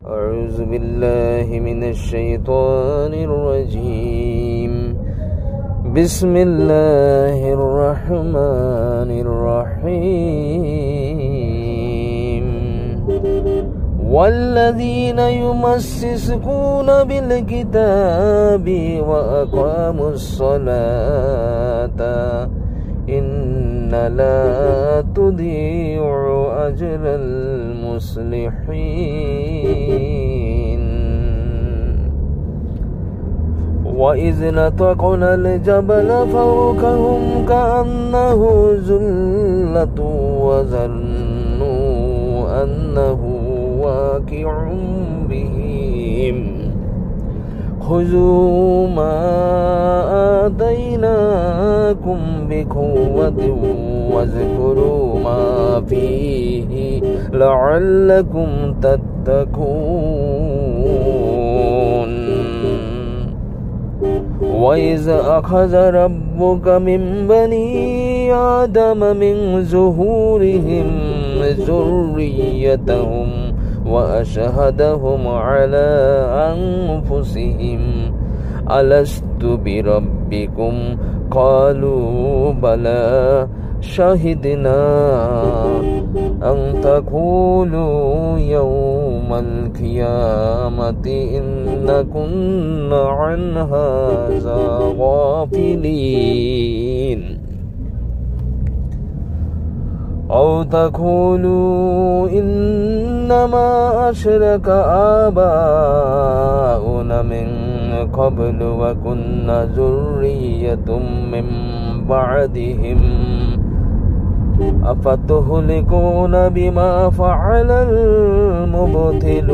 أعوذ بالله من الشيطان الرجيم بسم الله الرحمن الرحيم والذين يمسكون بالكتاب وأقاموا الصلاة إن لا تضيع أجر المصلحين وإذ نطقنا الجبل فوقهم كأنه ظلة وظنوا أنه واقع بهم خذوا ما آتيناكم بقوة واذكروا ما فيه لعلكم تتقون وإذ أخذ ربك من بني آدم من ظهورهم ذريتهم وأشهدهم على أنفسهم ألست بربكم قالوا بلى شهدنا أن تقولوا يوم القيامة إنا كنا عن هذا غافلين أو تقولوا إنما أشرك آباؤنا من قبل وكنا ذرية من بعدهم أفتهلكون بما فعل المبطلون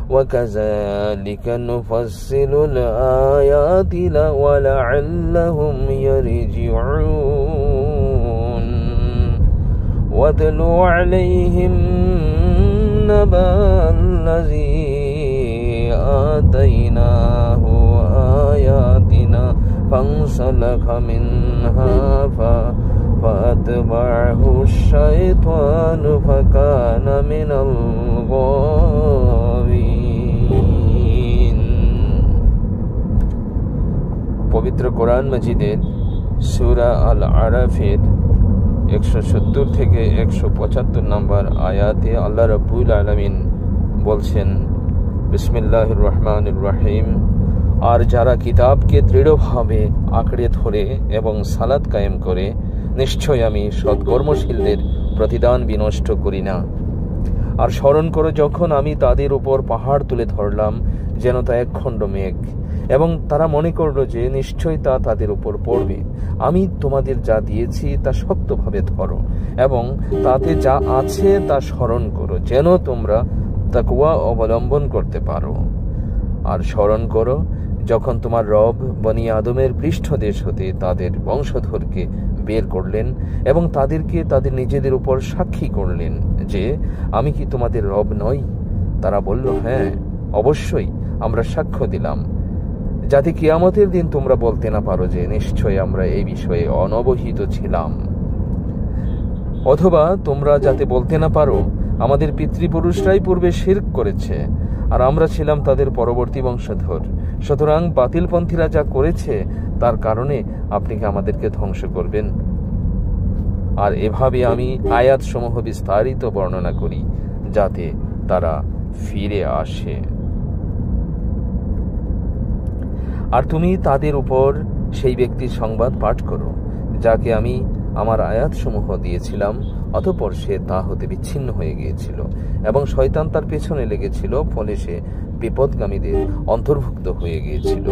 وكذلك نفصل الآيات ولعلهم يرجعون واتل عليهم نبأ الذي آتيناه آياتنا فانسلخ منها فأتبعه الشيطان فكان من الغاوين পবিত্র কোরআন মাজিদের সূরা আল আরাফের 170 থেকে 175 নম্বর আয়াতে আল্লাহ রাব্বুল আলামিন বলছেন বিসমিল্লাহির রহমানির রহিম আর যারা কিতাবকে দৃঢ়ভাবে আঁকড়ে ধরে এবং সালাত কায়েম করে নিশ্চয় আমি সৎকর্মশীলদের প্রতিদান বিনষ্ট করি না। আর স্মরণ করো যখন আমি তাদের উপর পাহাড় তুলে ধরলাম যেন তা একখণ্ড মেঘ এবং তারা মনে করল যে নিশ্চয় তা তাদের উপর পড়বে। আমি তোমাদের যা দিয়েছি তা শক্তভাবে ধরো এবং তাতে যা আছে তা স্মরণ করো যেন তোমরা তাকওয়া অবলম্বন করতে পারো। আর স্মরণ করো যখন তোমার রব বনি আদমের পৃষ্ঠদেশ হতে তাদের বংশধরকে বের করলেন এবং তাদেরকে তাদের নিজেদের উপর সাক্ষী করলেন যে আমি কি তোমাদের রব নই? তারা বলল, হ্যাঁ অবশ্যই আমরা সাক্ষ্য দিলাম, যাতে কিয়ামতের দিন তোমরা বলতে না পারো যে নিশ্চয় আমরা এই বিষয়ে অনবহিত ছিলাম, অথবা তোমরা যাতে বলতে না পারো আমাদের পিতৃপুরুষরাই পূর্বে শিরক করেছে আর আমরা ছিলাম তাদের পরবর্তী বংশধর। সুতরাং বাতিলপন্থীরা যা করেছে তার কারণে আপনি কি আমাদেরকে ধ্বংস করবেন? আর এভাবে আমি আয়াত সমূহ বিস্তারিত বর্ণনা করি যাতে তারা ফিরে আসে। আর তুমি তাদের উপর সেই ব্যক্তির সংবাদ পাঠ করো যাকে আমি আমার আয়াত সমূহ দিয়েছিলাম, অতঃপর সে তা হতে বিচ্ছিন্ন হয়ে গিয়েছিল এবং শয়তান তার পেছনে লেগেছিল, ফলে সে বিপদগামীদের অন্তর্ভুক্ত হয়ে গিয়েছিল।